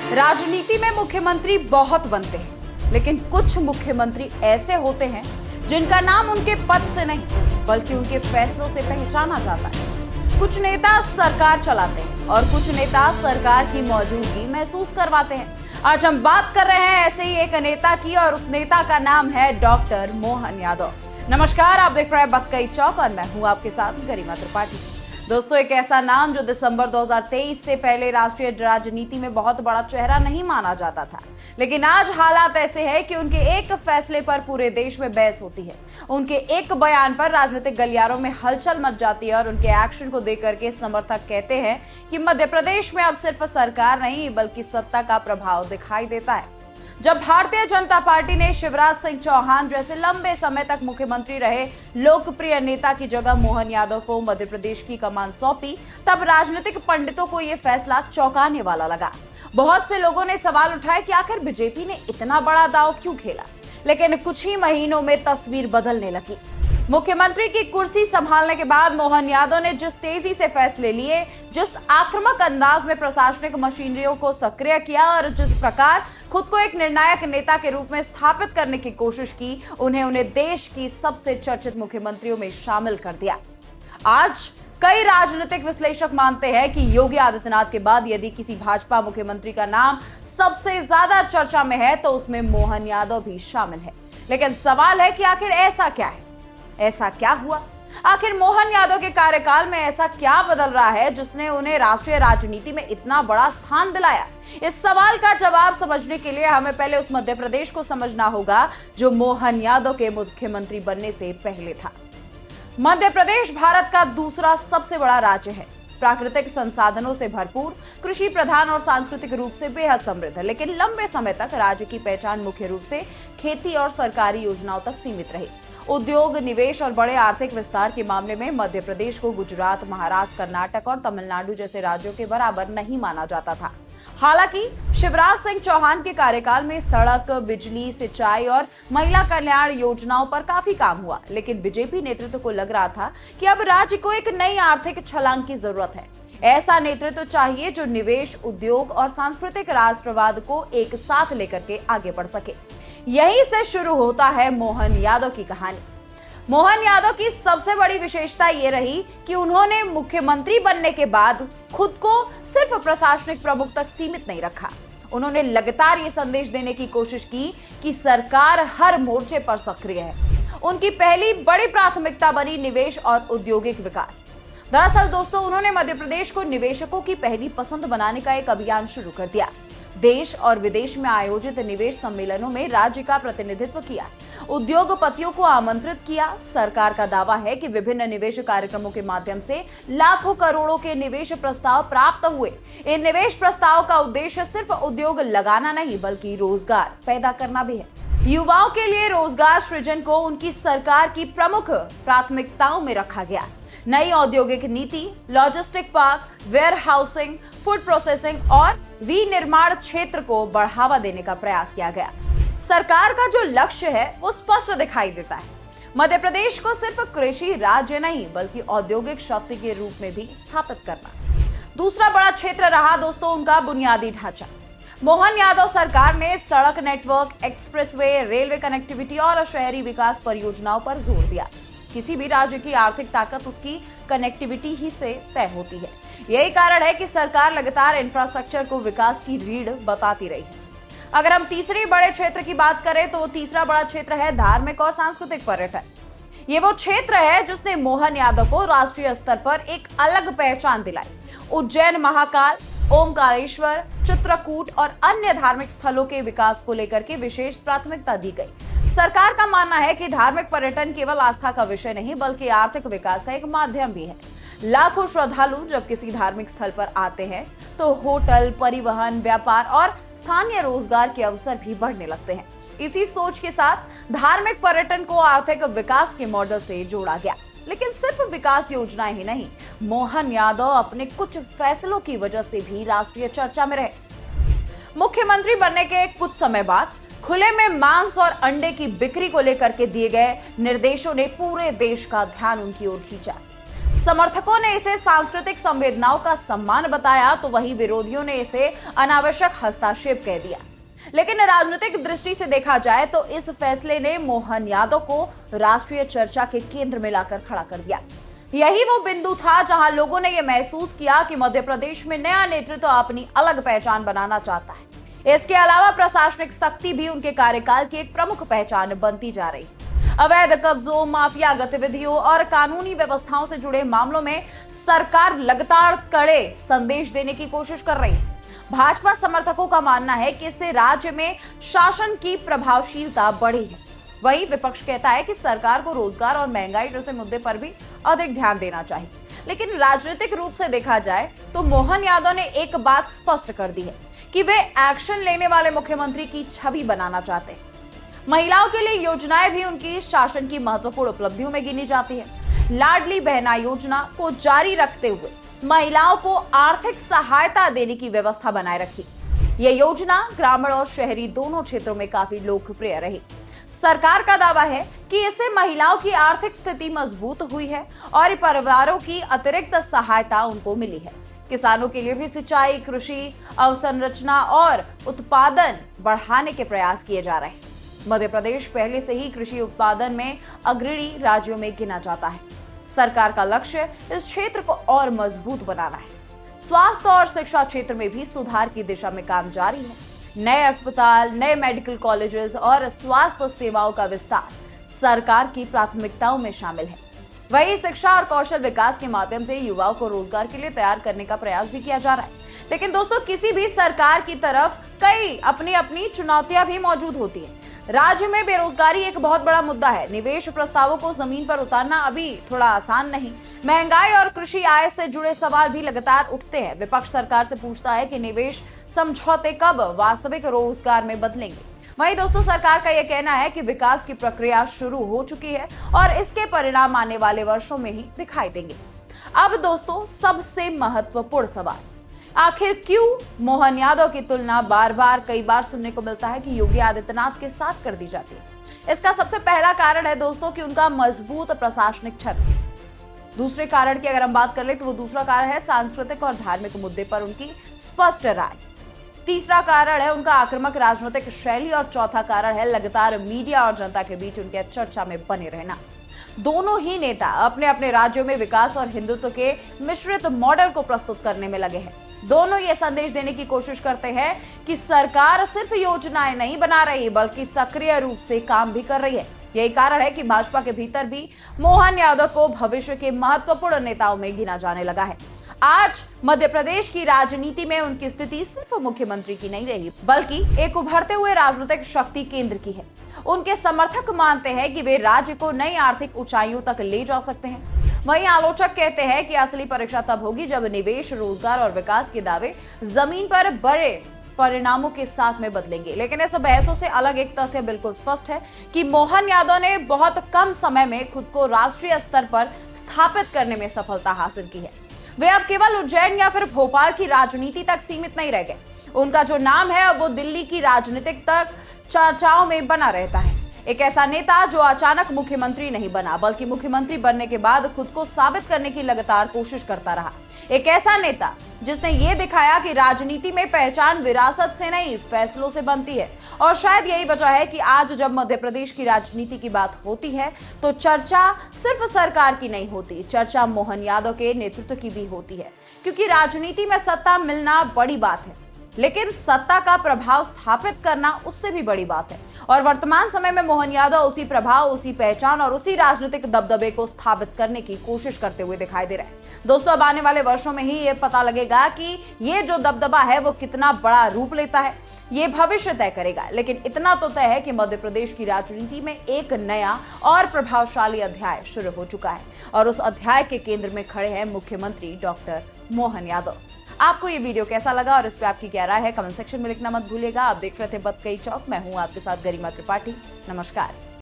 राजनीति में मुख्यमंत्री बहुत बनते हैं, लेकिन कुछ मुख्यमंत्री ऐसे होते हैं जिनका नाम उनके पद से नहीं बल्कि उनके फैसलों से पहचाना जाता है। कुछ नेता सरकार चलाते हैं और कुछ नेता सरकार की मौजूदगी महसूस करवाते हैं। आज हम बात कर रहे हैं ऐसे ही एक नेता की और उस नेता का नाम है डॉक्टर मोहन यादव। नमस्कार, आप देख रहे हैं बतकई चौक और मैं हूं आपके साथ गरिमा त्रिपाठी। दोस्तों, एक ऐसा नाम जो दिसंबर 2023 से पहले राष्ट्रीय राजनीति में बहुत बड़ा चेहरा नहीं माना जाता था, लेकिन आज हालात ऐसे हैं कि उनके एक फैसले पर पूरे देश में बहस होती है। उनके एक बयान पर राजनीतिक गलियारों में हलचल मच जाती है और उनके एक्शन को देख करके समर्थक कहते हैं कि मध्य प्रदेश में अब सिर्फ सरकार नहीं बल्कि सत्ता का प्रभाव दिखाई देता है। जब भारतीय जनता पार्टी ने शिवराज सिंह चौहान जैसे लंबे समय तक मुख्यमंत्री रहे लोकप्रिय नेता की जगह मोहन यादव को मध्य प्रदेश की कमान सौंपी, तब राजनीतिक पंडितों को यह फैसला चौंकाने वाला लगा। बहुत से लोगों ने सवाल उठाए कि आखिर बीजेपी ने इतना बड़ा दांव क्यों खेला, लेकिन कुछ ही महीनों में तस्वीर बदलने लगी। मुख्यमंत्री की कुर्सी संभालने के बाद मोहन यादव ने जिस तेजी से फैसले लिए, जिस आक्रामक अंदाज में प्रशासनिक मशीनरियों को सक्रिय किया और जिस प्रकार खुद को एक निर्णायक नेता के रूप में स्थापित करने की कोशिश की, उन्हें देश की सबसे चर्चित मुख्यमंत्रियों में शामिल कर दिया। आज कई राजनीतिक विश्लेषक मानते हैं कि योगी आदित्यनाथ के बाद यदि किसी भाजपा मुख्यमंत्री का नाम सबसे ज्यादा चर्चा में है तो उसमें मोहन यादव भी शामिल है। लेकिन सवाल है कि आखिर ऐसा क्या है, ऐसा क्या हुआ? आखिर मोहन यादव के कार्यकाल में ऐसा क्या बदल रहा है जिसने उन्हें राष्ट्रीय राजनीति में इतना बड़ा स्थान दिलाया? इस सवाल का जवाब समझने के लिए हमें पहले उस मध्य प्रदेश को समझना होगा जो मोहन यादव के मुख्यमंत्री बनने से पहले था। मध्य प्रदेश भारत का दूसरा सबसे बड़ा राज्य है। प्राकृतिक संसाधनों से भरपूर, कृषि प्रधान और सांस्कृतिक रूप से बेहद समृद्ध है, लेकिन लंबे समय तक राज्य की पहचान मुख्य रूप से खेती और सरकारी योजनाओं तक सीमित रही। उद्योग, निवेश और बड़े आर्थिक विस्तार के मामले में मध्य प्रदेश को गुजरात, महाराष्ट्र, कर्नाटक और तमिलनाडु जैसे राज्यों के बराबर नहीं माना जाता था। हालांकि शिवराज सिंह चौहान के कार्यकाल में सड़क, बिजली, सिंचाई और महिला कल्याण योजनाओं पर काफी काम हुआ, लेकिन बीजेपी नेतृत्व को लग रहा था कि अब राज्य को एक नई आर्थिक छलांग की जरूरत है। ऐसा नेतृत्व चाहिए जो निवेश, उद्योग और सांस्कृतिक राष्ट्रवाद को एक साथ लेकर के आगे बढ़ सके। यहीं से शुरू होता है मोहन यादव की कहानी। मोहन यादव की सबसे बड़ी विशेषता ये रही कि उन्होंने मुख्यमंत्री बनने के बाद खुद को सिर्फ प्रशासनिक प्रमुख तक सीमित नहीं रखा। उन्होंने लगातार ये संदेश देने की कोशिश की कि सरकार हर मोर्चे पर सक्रिय है। उनकी पहली बड़ी प्राथमिकता बनी निवेश और औद्योगिक विकास। दरअसल दोस्तों, उन्होंने मध्य प्रदेश को निवेशकों की पहली पसंद बनाने का एक अभियान शुरू कर दिया। देश और विदेश में आयोजित निवेश सम्मेलनों में राज्य का प्रतिनिधित्व किया, उद्योगपतियों को आमंत्रित किया। सरकार का दावा है कि विभिन्न निवेश कार्यक्रमों के माध्यम से लाखों करोड़ों के निवेश प्रस्ताव प्राप्त हुए। इन निवेश प्रस्ताव का उद्देश्य सिर्फ उद्योग लगाना नहीं बल्कि रोजगार पैदा करना भी है। युवाओं के लिए रोजगार सृजन को उनकी सरकार की प्रमुख प्राथमिकताओं में रखा गया। नई औद्योगिक नीति, logistic park, warehousing, food processing और विनिर्माण क्षेत्र को बढ़ावा देने का प्रयास किया गया। सरकार का जो लक्ष्य है वो स्पष्ट दिखाई देता है। मध्य प्रदेश को सिर्फ कृषि राज्य नहीं बल्कि औद्योगिक शक्ति के रूप में भी स्थापित करना। दूसरा बड़ा क्षेत्र रहा दोस्तों उनका बुनियादी ढांचा। मोहन यादव सरकार ने सड़क नेटवर्क, एक्सप्रेसवे, रेलवे कनेक्टिविटी और शहरी विकास परियोजनाओं पर जोर दिया। किसी भी राज्य की आर्थिक ताकत उसकी कनेक्टिविटी ही से तय होती है। यही कारण है कि सरकार लगातार इंफ्रास्ट्रक्चर को विकास की रीढ़ बताती रही है। अगर हम तीसरे बड़े क्षेत्र की बात करें तो तीसरा बड़ा क्षेत्र है धार्मिक और सांस्कृतिक पर्यटन। ये वो क्षेत्र है जिसने मोहन यादव को राष्ट्रीय स्तर पर एक अलग पहचान दिलाई। उज्जैन महाकाल, ओमकारेश्वर, चित्रकूट और अन्य धार्मिक स्थलों के विकास को लेकर के विशेष प्राथमिकता दी गई। सरकार का मानना है कि धार्मिक पर्यटन केवल आस्था का विषय नहीं बल्कि आर्थिक विकास का एक माध्यम भी है। लाखों श्रद्धालु जब किसी धार्मिक स्थल पर आते हैं तो होटल, परिवहन, व्यापार और स्थानीय रोजगार के अवसर भी बढ़ने लगते हैं। इसी सोच के साथ धार्मिक पर्यटन को आर्थिक विकास के मॉडल से जोड़ा गया। लेकिन सिर्फ विकास योजनाएं ही नहीं, मोहन यादव अपने कुछ फैसलों की वजह से भी राष्ट्रीय चर्चा में रहे। मुख्यमंत्री बनने के कुछ समय बाद खुले में मांस और अंडे की बिक्री को लेकर के दिए गए निर्देशों ने पूरे देश का ध्यान उनकी ओर खींचा। समर्थकों ने इसे सांस्कृतिक संवेदनाओं का सम्मान बताया तो वहीं विरोधियों ने इसे अनावश्यक हस्तक्षेप कह दिया। लेकिन राजनीतिक दृष्टि से देखा जाए तो इस फैसले ने मोहन यादव को राष्ट्रीय चर्चा के केंद्र में लाकर खड़ा कर दिया। यही वो बिंदु था जहां लोगों ने यह महसूस किया कि मध्य प्रदेश में नया नेतृत्व अपनी अलग पहचान बनाना चाहता है। इसके अलावा प्रशासनिक शक्ति भी उनके कार्यकाल की एक प्रमुख पहचान बनती जा रही। अवैध कब्जों, माफिया गतिविधियों और कानूनी व्यवस्थाओं से जुड़े मामलों में सरकार लगातार कड़े संदेश देने की कोशिश कर रही है। भाजपा समर्थकों का मानना है कि इससे राज्य में शासन की प्रभावशीलता बढ़ी है। वहीं विपक्ष कहता है कि सरकार को रोजगार और महंगाई जैसे मुद्दे पर भी अधिक ध्यान देना चाहिए। लेकिन राजनीतिक रूप से देखा जाए तो मोहन यादव ने एक बात स्पष्ट कर दी है कि वे एक्शन लेने वाले मुख्यमंत्री की छवि बनाना चाहते हैं। महिलाओं के लिए योजनाएं भी उनकी शासन की महत्वपूर्ण उपलब्धियों में गिनी जाती है। लाडली बहना योजना को जारी रखते हुए महिलाओं को आर्थिक सहायता देने की व्यवस्था बनाए रखी। यह योजना ग्रामीण और शहरी दोनों क्षेत्रों में काफी लोकप्रिय रही। सरकार का दावा है कि इससे महिलाओं की आर्थिक स्थिति मजबूत हुई है और परिवारों की अतिरिक्त सहायता उनको मिली है। किसानों के लिए भी सिंचाई, कृषि अवसंरचना और उत्पादन बढ़ाने के प्रयास किए जा रहे हैं। मध्य प्रदेश पहले से ही कृषि उत्पादन में अग्रणी राज्यों में गिना जाता है। सरकार का लक्ष्य इस क्षेत्र को और मजबूत बनाना है। स्वास्थ्य और शिक्षा क्षेत्र में भी सुधार की दिशा में काम जारी है। नए अस्पताल, नए मेडिकल कॉलेजेस और स्वास्थ्य सेवाओं का विस्तार सरकार की प्राथमिकताओं में शामिल है। वहीं शिक्षा और कौशल विकास के माध्यम से युवाओं को रोजगार के लिए तैयार करने का प्रयास भी किया जा रहा है। लेकिन दोस्तों, किसी भी सरकार की तरफ कई अपनी अपनी चुनौतियां भी मौजूद होती हैं। राज्य में बेरोजगारी एक बहुत बड़ा मुद्दा है। निवेश प्रस्तावों को जमीन पर उतारना अभी थोड़ा आसान नहीं। महंगाई और कृषि आय से जुड़े सवाल भी लगातार उठते हैं। विपक्ष सरकार से पूछता है कि निवेश समझौते कब वास्तविक रोजगार में बदलेंगे। वहीं दोस्तों, सरकार का यह कहना है कि विकास की प्रक्रिया शुरू हो चुकी है और इसके परिणाम आने वाले वर्षों में ही दिखाई देंगे। अब दोस्तों, सबसे महत्वपूर्ण सवाल, आखिर क्यों मोहन यादव की तुलना कई बार सुनने को मिलता है कि योगी आदित्यनाथ के साथ कर दी जाती है। इसका सबसे पहला कारण है दोस्तों कि उनका मजबूत प्रशासनिक छवि। दूसरे कारण की अगर हम बात कर ले तो वो दूसरा कारण है सांस्कृतिक और धार्मिक मुद्दे पर उनकी स्पष्ट राय। तीसरा कारण है उनका आक्रामक राजनीतिक शैली और चौथा कारण है लगातार मीडिया और जनता के बीच उनके चर्चा में बने रहना। दोनों ही नेता अपने अपने राज्यों में विकास और हिंदुत्व के मिश्रित मॉडल को प्रस्तुत करने में लगे हैं। दोनों ये संदेश देने की कोशिश करते हैं कि सरकार सिर्फ योजनाएं नहीं बना रही बल्कि सक्रिय रूप से काम भी कर रही है। यही कारण है कि भाजपा के भीतर भी मोहन यादव को भविष्य के महत्वपूर्ण नेताओं में गिना जाने लगा है। आज मध्य प्रदेश की राजनीति में उनकी स्थिति सिर्फ मुख्यमंत्री की नहीं रही बल्कि एक उभरते हुए राजनीतिक शक्ति केंद्र की है। उनके समर्थक मानते हैं कि वे राज्य को नई आर्थिक ऊंचाइयों तक ले जा सकते हैं। वहीं आलोचक कहते हैं कि असली परीक्षा तब होगी जब निवेश, रोजगार और विकास के दावे जमीन पर बड़े परिणामों के साथ में बदलेंगे। लेकिन इस बहसों से अलग एक तथ्य बिल्कुल स्पष्ट है कि मोहन यादव ने बहुत कम समय में खुद को राष्ट्रीय स्तर पर स्थापित करने में सफलता हासिल की है। वे अब केवल उज्जैन या फिर भोपाल की राजनीति तक सीमित नहीं रह गए। उनका जो नाम है अब वो दिल्ली की राजनीतिक तक चर्चाओं में बना रहता है। एक ऐसा नेता जो अचानक मुख्यमंत्री नहीं बना बल्कि मुख्यमंत्री बनने के बाद खुद को साबित करने की लगातार कोशिश करता रहा। एक ऐसा नेता जिसने ये दिखाया कि राजनीति में पहचान विरासत से नहीं फैसलों से बनती है। और शायद यही वजह है कि आज जब मध्य प्रदेश की राजनीति की बात होती है तो चर्चा सिर्फ सरकार की नहीं होती, चर्चा मोहन यादव के नेतृत्व की भी होती है। क्योंकि राजनीति में सत्ता मिलना बड़ी बात है लेकिन सत्ता का प्रभाव स्थापित करना उससे भी बड़ी बात है। और वर्तमान समय में मोहन यादव उसी प्रभाव, उसी पहचान और उसी राजनीतिक दबदबे को स्थापित करने की कोशिश करते हुए दिखाई दे रहे हैं। दोस्तों, अब आने वाले वर्षों में ही ये पता लगेगा कि ये जो दबदबा है वो कितना बड़ा रूप लेता है। ये भविष्य तय करेगा। लेकिन इतना तो तय है कि मध्य प्रदेश की राजनीति में एक नया और प्रभावशाली अध्याय शुरू हो चुका है और उस अध्याय के केंद्र में खड़े हैं मुख्यमंत्री डॉक्टर मोहन यादव। आपको ये वीडियो कैसा लगा और इस पे आपकी क्या राय है, कमेंट सेक्शन में लिखना मत भूलिएगा। आप देख रहे थे बतकई चौक, मैं हूं आपके साथ गरिमा त्रिपाठी। नमस्कार।